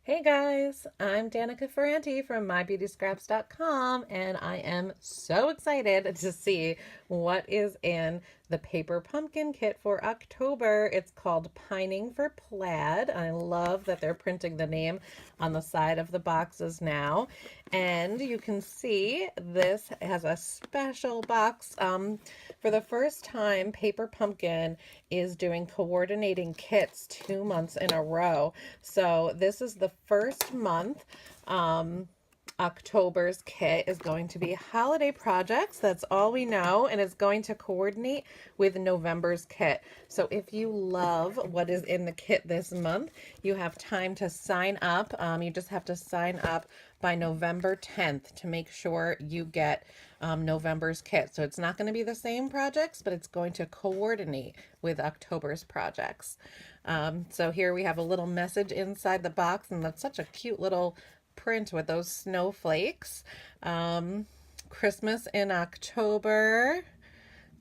Hey guys, I'm Danica Ferrante from mybeautyscraps.com and I am so excited to see what is in the paper pumpkin kit for October. It's called Pining for Plaid. I love that they're printing the name on the side of the boxes now. And you can see this has a special box. For the first time, Paper Pumpkin is doing coordinating kits 2 months in a row. So this is the first month. October's kit is going to be holiday projects. That's all we know. And it's going to coordinate with November's kit. So if you love what is in the kit this month, you have time to sign up. You just have to sign up by November 10th to make sure you get November's kit. So it's not going to be the same projects, but it's going to coordinate with October's projects. So here we have a little message inside the box, and that's such a cute little print with those snowflakes. Christmas in October.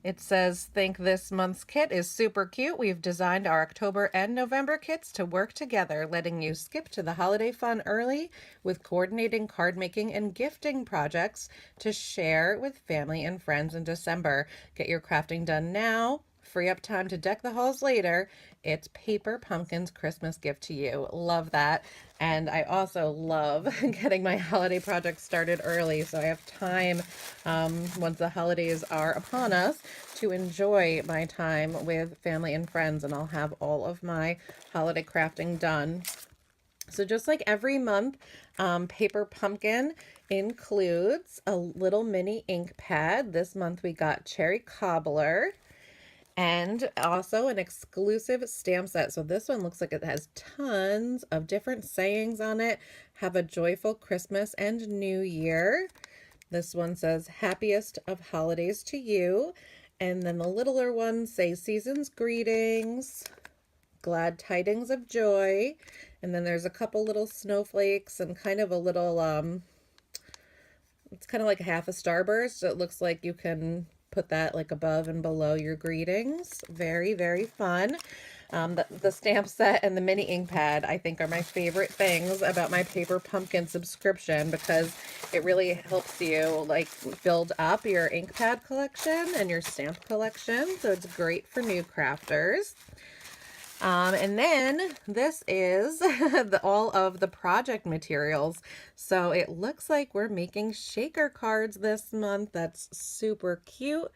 It says, think this month's kit is super cute. We've designed our October and November kits to work together, letting you skip to the holiday fun early with coordinating card making and gifting projects to share with family and friends in December. Get your crafting done now. Free up time to deck the halls later. It's Paper Pumpkin's Christmas gift to you. Love that. And I also love getting my holiday projects started early so I have time once the holidays are upon us to enjoy my time with family and friends, and I'll have all of my holiday crafting done. So just like every month, Paper Pumpkin includes a little mini ink pad. This month we got Cherry Cobbler. And also an exclusive stamp set. So this one looks like it has tons of different sayings on it. Have a joyful Christmas and New Year. This one says, happiest of holidays to you. And then the littler ones say, season's greetings, glad tidings of joy. And then there's a couple little snowflakes and kind of a little, it's kind of like half a starburst. It looks like you can put that like above and below your greetings. Very, very fun. The stamp set and the mini ink pad, I think, are my favorite things about my Paper Pumpkin subscription because it really helps you like build up your ink pad collection and your stamp collection. So it's great for new crafters. And then this is all of the project materials. So it looks like we're making shaker cards this month. That's super cute.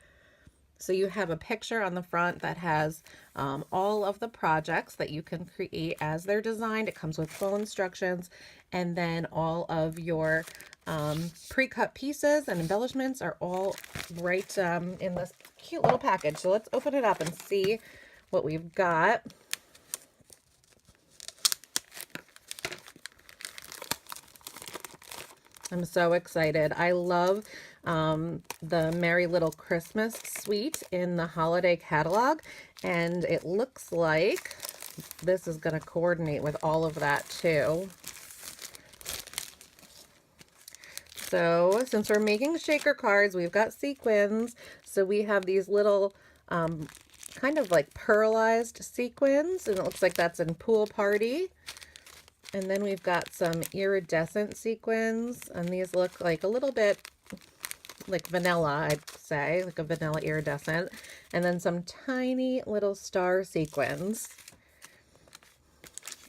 So you have a picture on the front that has all of the projects that you can create as they're designed. It comes with full instructions, and then all of your pre-cut pieces and embellishments are all right in this cute little package. So let's open it up and see what we've got. I'm so excited. I love the Merry Little Christmas suite in the holiday catalog, and it looks like this is going to coordinate with all of that too. So since we're making shaker cards, we've got sequins. So we have these little kind of like pearlized sequins, and it looks like that's in Pool Party. And then we've got some iridescent sequins, and these look like a little bit like vanilla, I'd say, like a vanilla iridescent. And then some tiny little star sequins.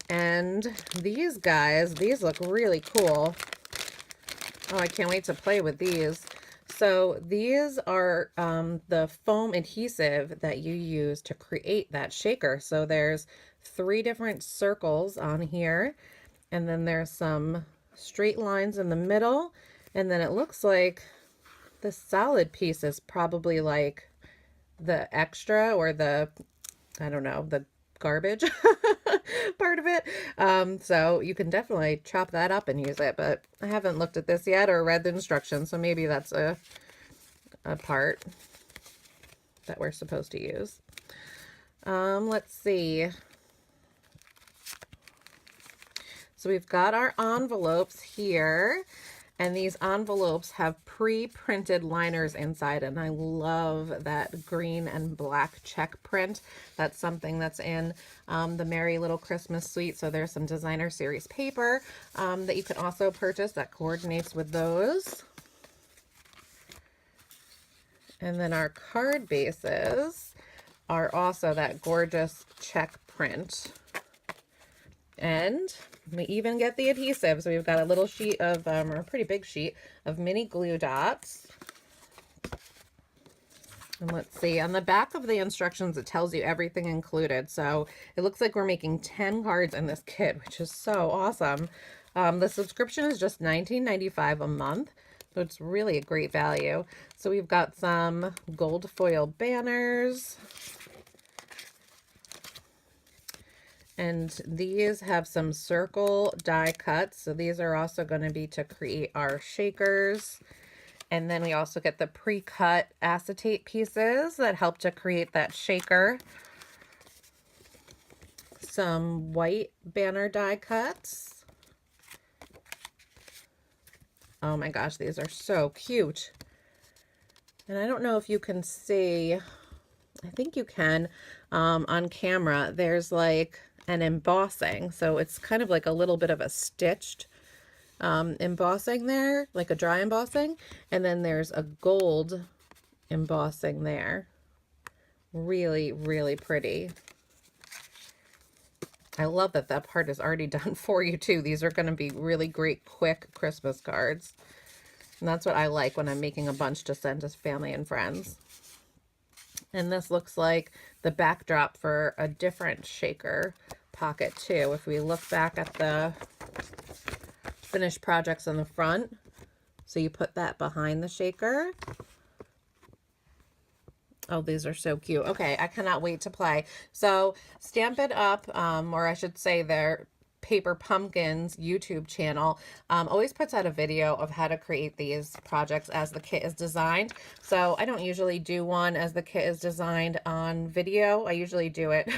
And these guys, these look really cool. Oh, I can't wait to play with these. So these are the foam adhesive that you use to create that shaker. So there's 3 different circles on here. And then there's some straight lines in the middle. And then it looks like the solid piece is probably like the extra or the, I don't know, the garbage part of it. So you can definitely chop that up and use it. But I haven't looked at this yet or read the instructions. So maybe that's a part that we're supposed to use. Let's see. So we've got our envelopes here, And these envelopes have pre-printed liners inside, and I love that green and black check print. That's something that's in the Merry Little Christmas Suite. So there's some designer series paper that you can also purchase that coordinates with those. And then our card bases are also that gorgeous check print. And we even get the adhesive. So we've got a little sheet of, or a pretty big sheet of mini glue dots. And let's see, on the back of the instructions, it tells you everything included. So it looks like we're making 10 cards in this kit, which is so awesome. The subscription is just $19.95 a month. So it's really a great value. So we've got some gold foil banners. And these have some circle die cuts. So these are also going to be to create our shakers. And then we also get the pre-cut acetate pieces that help to create that shaker. Some white banner die cuts. Oh my gosh, these are so cute. And I don't know if you can see, I think you can on camera, there's like an embossing. So it's kind of like a little bit of a stitched embossing there, like a dry embossing. And then there's a gold embossing there. Really, really pretty. I love that that part is already done for you too. These are going to be really great, quick Christmas cards. And that's what I like when I'm making a bunch to send to family and friends. And this looks like the backdrop for a different shaker pocket too. If we look back at the finished projects on the front, so you put that behind the shaker. Oh, these are so cute. Okay, I cannot wait to play. So Stampin' Up, or I should say their Paper Pumpkins YouTube channel always puts out a video of how to create these projects as the kit is designed. So I don't usually do one as the kit is designed on video. I usually do it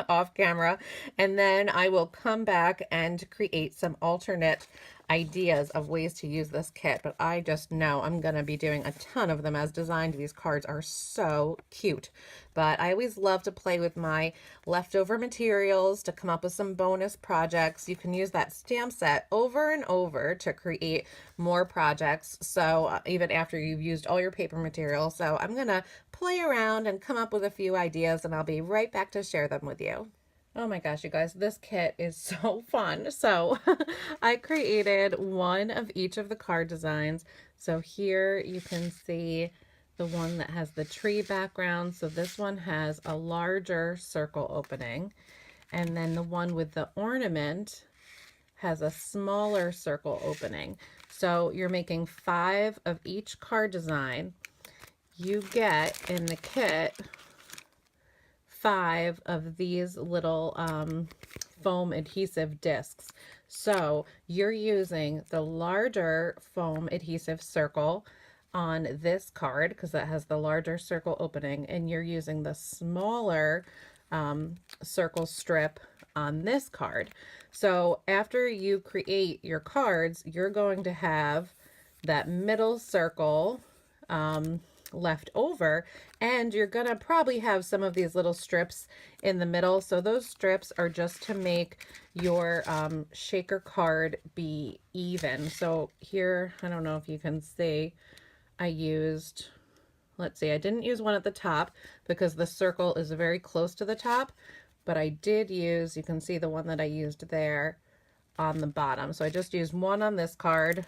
off camera, and then I will come back and create some alternate ideas of ways to use this kit, but I just know I'm going to be doing a ton of them as designed. These cards are so cute, but I always love to play with my leftover materials to come up with some bonus projects. You can use that stamp set over and over to create more projects. So even after you've used all your paper material. So I'm going to play around and come up with a few ideas, and I'll be right back to share them with you. Oh my gosh, you guys, this kit is so fun. So I created one of each of the card designs. So here you can see the one that has the tree background. So this one has a larger circle opening. And then the one with the ornament has a smaller circle opening. So you're making 5 of each card design. You get in the kit 5 of these little foam adhesive discs. So you're using the larger foam adhesive circle on this card because that has the larger circle opening, and you're using the smaller circle strip on this card. So after you create your cards, you're going to have that middle circle left over, and you're gonna probably have some of these little strips in the middle. So those strips are just to make your shaker card be even. So here, I don't know if you can see, I used, let's see, I didn't use one at the top because the circle is very close to the top, but I did use, you can see the one that I used there on the bottom. So I just used one on this card.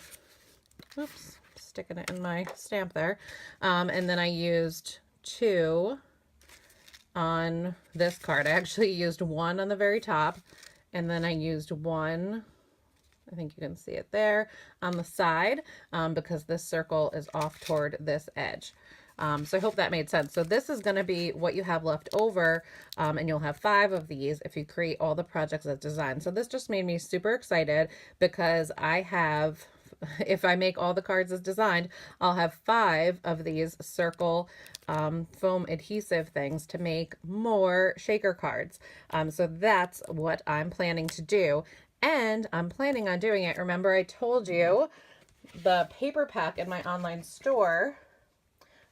Oops. Sticking it in my stamp there. And then I used 2 on this card. I actually used 1 on the very top, and then I used 1, I think you can see it there, on the side because this circle is off toward this edge. So I hope that made sense. So this is going to be what you have left over, and you'll have 5 of these if you create all the projects as designed. So this just made me super excited because I have, if I make all the cards as designed, I'll have 5 of these circle foam adhesive things to make more shaker cards. So that's what I'm planning to do. And I'm planning on doing it. Remember I told you the paper pack in my online store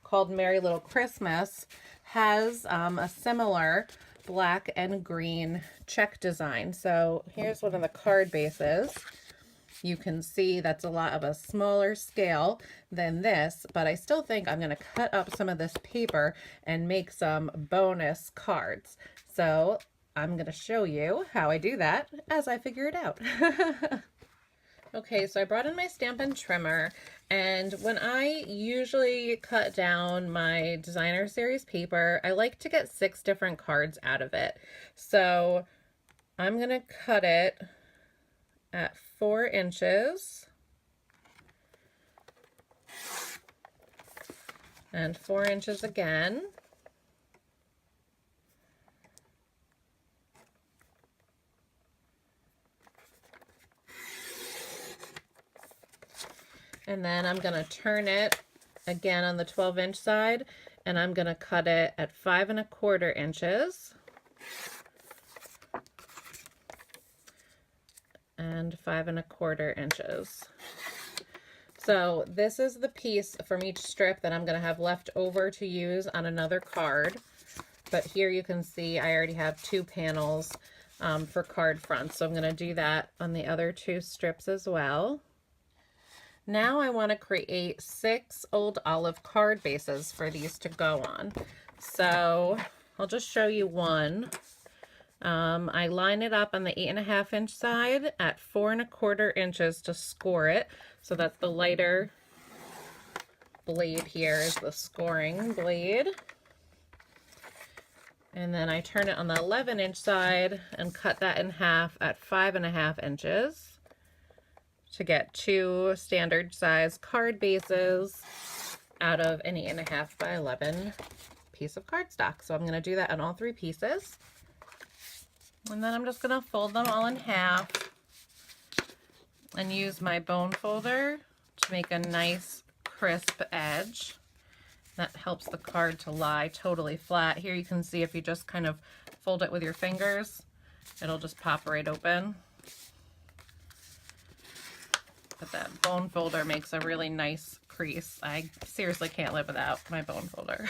called Merry Little Christmas has a similar black and green check design. So here's one of the card bases. You can see that's a lot of a smaller scale than this, but I still think I'm going to cut up some of this paper and make some bonus cards. So I'm going to show you how I do that as I figure it out. Okay, so I brought in my Stampin' trimmer, and when I usually cut down my designer series paper, I like to get 6 different cards out of it. So I'm going to cut it at 4 inches and 4 inches again. And then I'm going to turn it again on the 12-inch side, and I'm going to cut it at 5 1/4 inches and 5 1/4 inches. So this is the piece from each strip that I'm going to have left over to use on another card. But here you can see I already have 2 panels for card fronts, so I'm going to do that on the other 2 strips as well. Now I want to create 6 old olive card bases for these to go on. So I'll just show you one. I line it up on the 8 1/2 inch side at 4 1/4 inches to score it. So that's the lighter blade here is the scoring blade. And then I turn it on the 11-inch side and cut that in half at 5 1/2 inches. To get 2 standard size card bases out of an 8 1/2 by 11 piece of cardstock. So I'm going to do that on all 3 pieces. And then I'm just going to fold them all in half and use my bone folder to make a nice crisp edge. That helps the card to lie totally flat. Here you can see if you just kind of fold it with your fingers, it'll just pop right open. But that bone folder makes a really nice crease. I seriously can't live without my bone folder.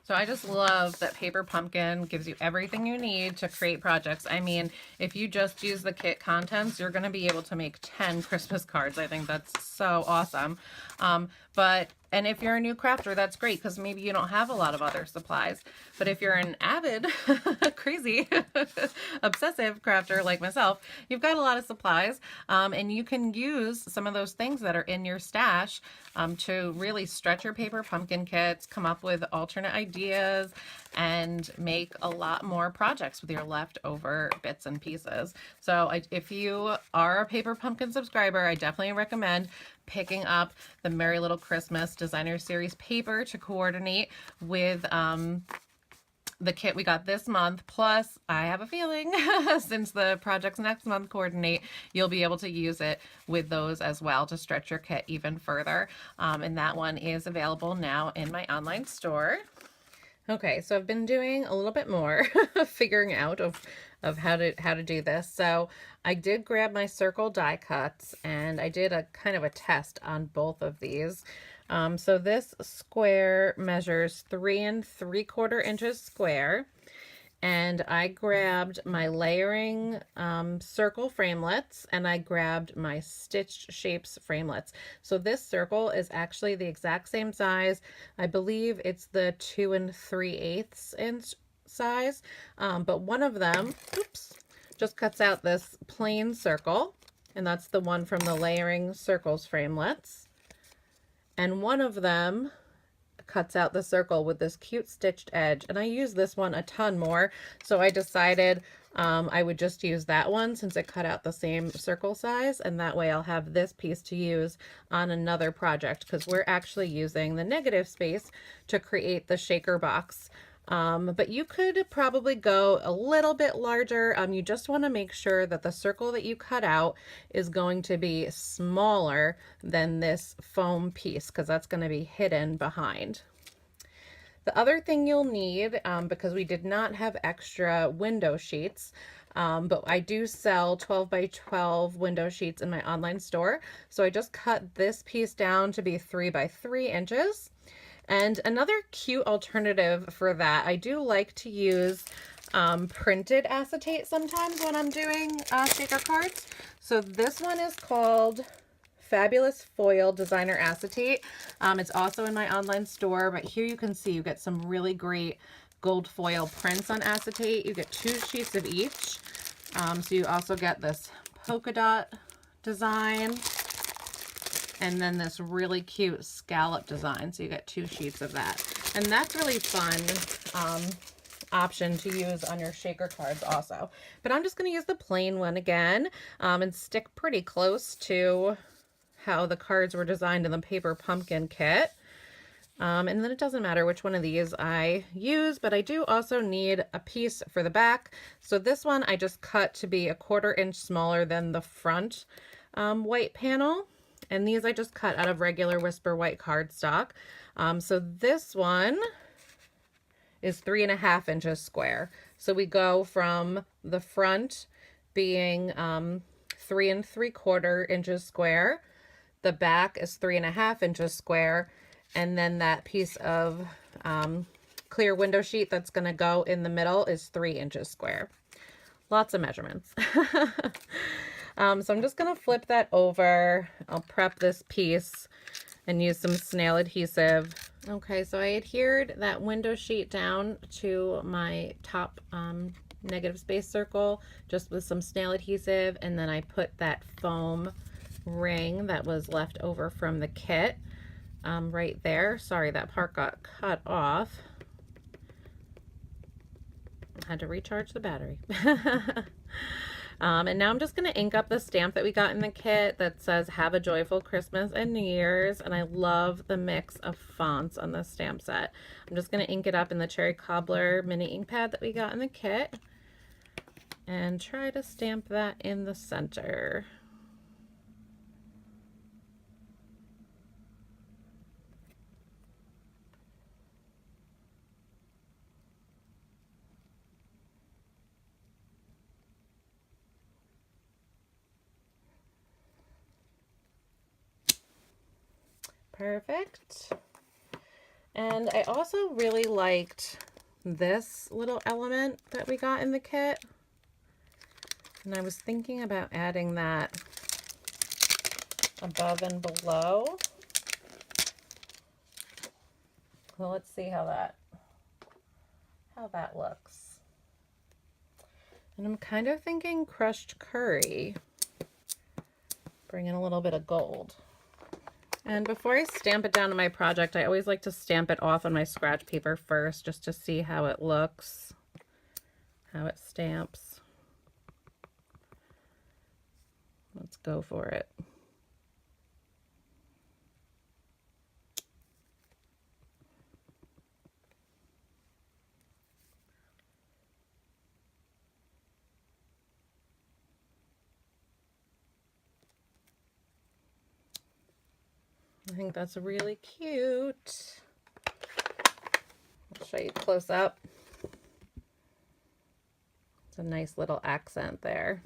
So I just love that Paper Pumpkin gives you everything you need to create projects. I mean, if you just use the kit contents, you're going to be able to make 10 Christmas cards. I think that's so awesome. And if you're a new crafter, that's great because maybe you don't have a lot of other supplies. But if you're an avid, crazy, obsessive crafter like myself, you've got a lot of supplies, and you can use some of those things that are in your stash to really stretch your Paper Pumpkin kits, come up with alternate ideas, and make a lot more projects with your leftover bits and pieces. So if you are a Paper Pumpkin subscriber, I definitely recommend picking up the Merry Little Christmas Designer Series paper to coordinate with the kit we got this month. Plus, I have a feeling since the projects next month coordinate, you'll be able to use it with those as well to stretch your kit even further. And that one is available now in my online store. Okay, so I've been doing a little bit more figuring out of how to do this. So I did grab my circle die cuts and I did a kind of a test on both of these. So this square measures 3 3/4 inches square, and I grabbed my layering circle framelits and I grabbed my stitched shapes framelits. So this circle is actually the exact same size. I believe it's the 2 3/8 inch size, but one of them, oops, just cuts out this plain circle, and that's the one from the layering circles framelits. And one of them cuts out the circle with this cute stitched edge, and I use this one a ton more, so I decided I would just use that one since it cut out the same circle size, and that way I'll have this piece to use on another project because we're actually using the negative space to create the shaker box. But you could probably go a little bit larger. You just want to make sure that the circle that you cut out is going to be smaller than this foam piece because that's going to be hidden behind. The other thing you'll need, because we did not have extra window sheets, but I do sell 12 by 12 window sheets in my online store. So I just cut this piece down to be 3 by 3 inches. And another cute alternative for that, I do like to use printed acetate sometimes when I'm doing shaker cards. So this one is called Fabulous Foil Designer Acetate. It's also in my online store, but here you can see you get some really great gold foil prints on acetate. You get 2 sheets of each. So you also get this polka dot design and then this really cute scallop design. So you get 2 sheets of that. And that's really fun option to use on your shaker cards also. But I'm just going to use the plain one again and stick pretty close to how the cards were designed in the paper pumpkin kit. And then it doesn't matter which one of these I use, but I do also need a piece for the back. So this one I just cut to be 1/4 inch smaller than the front white panel. And these I just cut out of regular Whisper white cardstock. So this one is 3.5 inches square. So we go from the front being 3 3/4 inches square. The back is 3.5 inches square. And then that piece of clear window sheet that's going to go in the middle is 3 inches square. Lots of measurements. So I'm just going to flip that over. I'll prep this piece and use some snail adhesive. Okay, so I adhered that window sheet down to my top negative space circle just with some snail adhesive, and then I put that foam ring that was left over from the kit right there. Sorry, that part got cut off. I had to recharge the battery. And now I'm just going to ink up the stamp that we got in the kit that says "Have a Joyful Christmas and New Year's." And I love the mix of fonts on this stamp set. I'm just going to ink it up in the Cherry Cobbler mini ink pad that we got in the kit and try to stamp that in the center. Perfect. And I also really liked this little element that we got in the kit. And I was thinking about adding that above and below. Well, let's see how that looks. And I'm kind of thinking crushed curry. Bring in a little bit of gold. And before I stamp it down to my project, I always like to stamp it off on my scratch paper first, just to see how it looks, how it stamps. Let's go for it. I think that's really cute. I'll show you close up. It's a nice little accent there.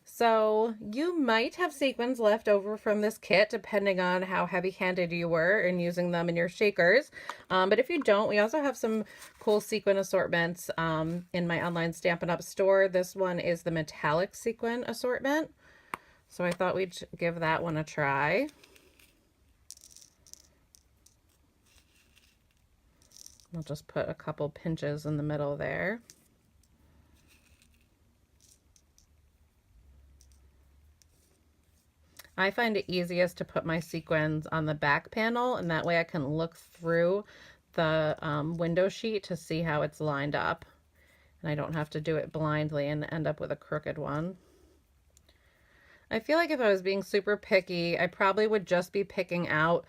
So you might have sequins left over from this kit depending on how heavy-handed you were in using them in your shakers. But if you don't, we also have some cool sequin assortments in my online Stampin' Up store. This one is the metallic sequin assortment. So I thought we'd give that one a try. I'll just put a couple pinches in the middle there. I find it easiest to put my sequins on the back panel, and that way I can look through the window sheet to see how it's lined up. And I don't have to do it blindly and end up with a crooked one. I feel like if I was being super picky, I probably would just be picking out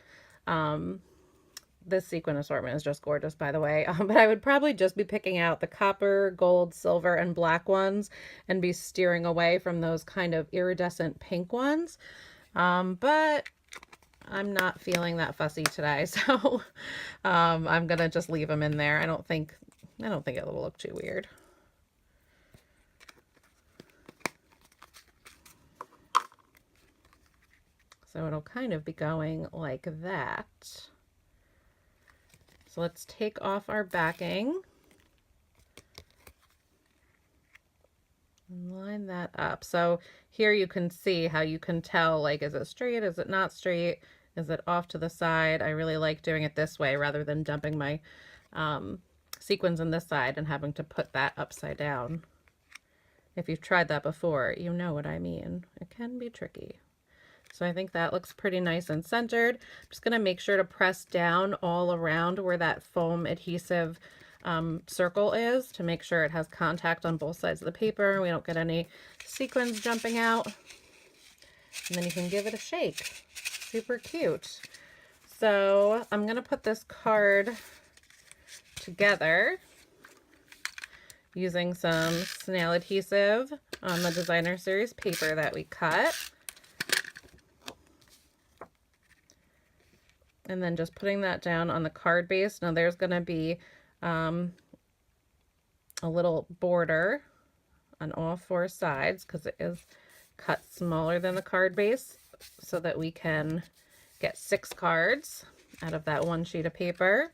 this sequin assortment is just gorgeous, by the way. But I would probably just be picking out the copper, gold, silver, and black ones and be steering away from those kind of iridescent pink ones. But I'm not feeling that fussy today, so I'm gonna just leave them in there. I don't think it will look too weird. So it'll kind of be going like that. So let's take off our backing and line that up. So here you can see how you can tell, like, is it straight? Is it not straight? Is it off to the side? I really like doing it this way rather than dumping my sequins in this side and having to put that upside down. If you've tried that before, you know what I mean. It can be tricky. So I think that looks pretty nice and centered. I'm just gonna make sure to press down all around where that foam adhesive circle is to make sure it has contact on both sides of the paper. We don't get any sequins jumping out. And then you can give it a shake. Super cute. So I'm gonna put this card together using some snail adhesive on the designer series paper that we cut. And then just putting that down on the card base. Now there's going to be a little border on all four sides because it is cut smaller than the card base so that we can get 6 cards out of that one sheet of paper.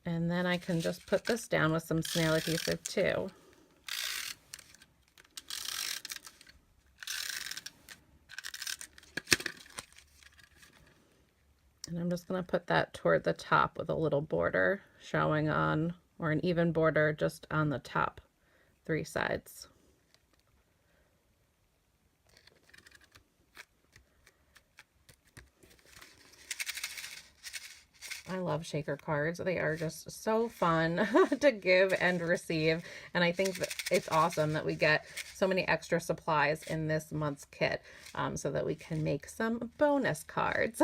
And then I can just put this down with some snail adhesive too. And I'm just going to put that toward the top with a little border showing on, or an even border just on the top 3 sides. I love shaker cards. They are just so fun to give and receive. And I think that it's awesome that we get so many extra supplies in this month's kit so that we can make some bonus cards.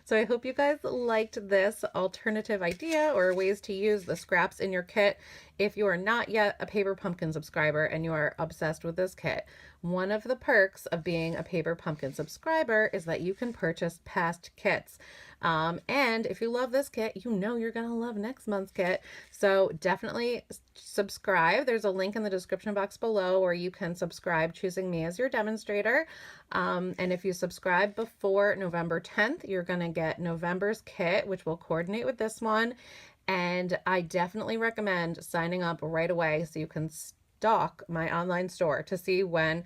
So I hope you guys liked this alternative idea or ways to use the scraps in your kit. If you are not yet a Paper Pumpkin subscriber and you are obsessed with this kit, one of the perks of being a Paper Pumpkin subscriber is that you can purchase past kits. And if you love this kit, you know you're going to love next month's kit. So definitely subscribe. There's a link in the description box below where you can subscribe choosing me as your demonstrator. And if you subscribe before November 10th, you're going to get November's kit, which will coordinate with this one. And I definitely recommend signing up right away so you can stalk my online store to see when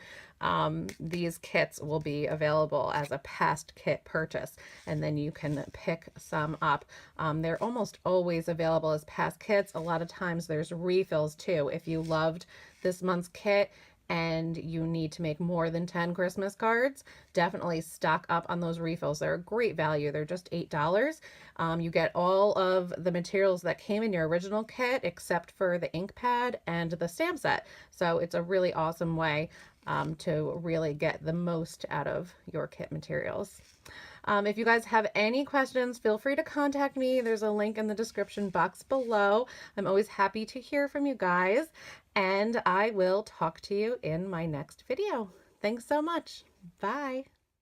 these kits will be available as a past kit purchase, and then you can pick some up. They're almost always available as past kits. A lot of times there's refills too. If you loved this month's kit and you need to make more than 10 Christmas cards, definitely stock up on those refills. They're a great value. They're just $8. You get all of the materials that came in your original kit except for the ink pad and the stamp set. So it's a really awesome way to really get the most out of your kit materials. If you guys have any questions, feel free to contact me. There's a link in the description box below. I'm always happy to hear from you guys, and I will talk to you in my next video. Thanks so much. Bye.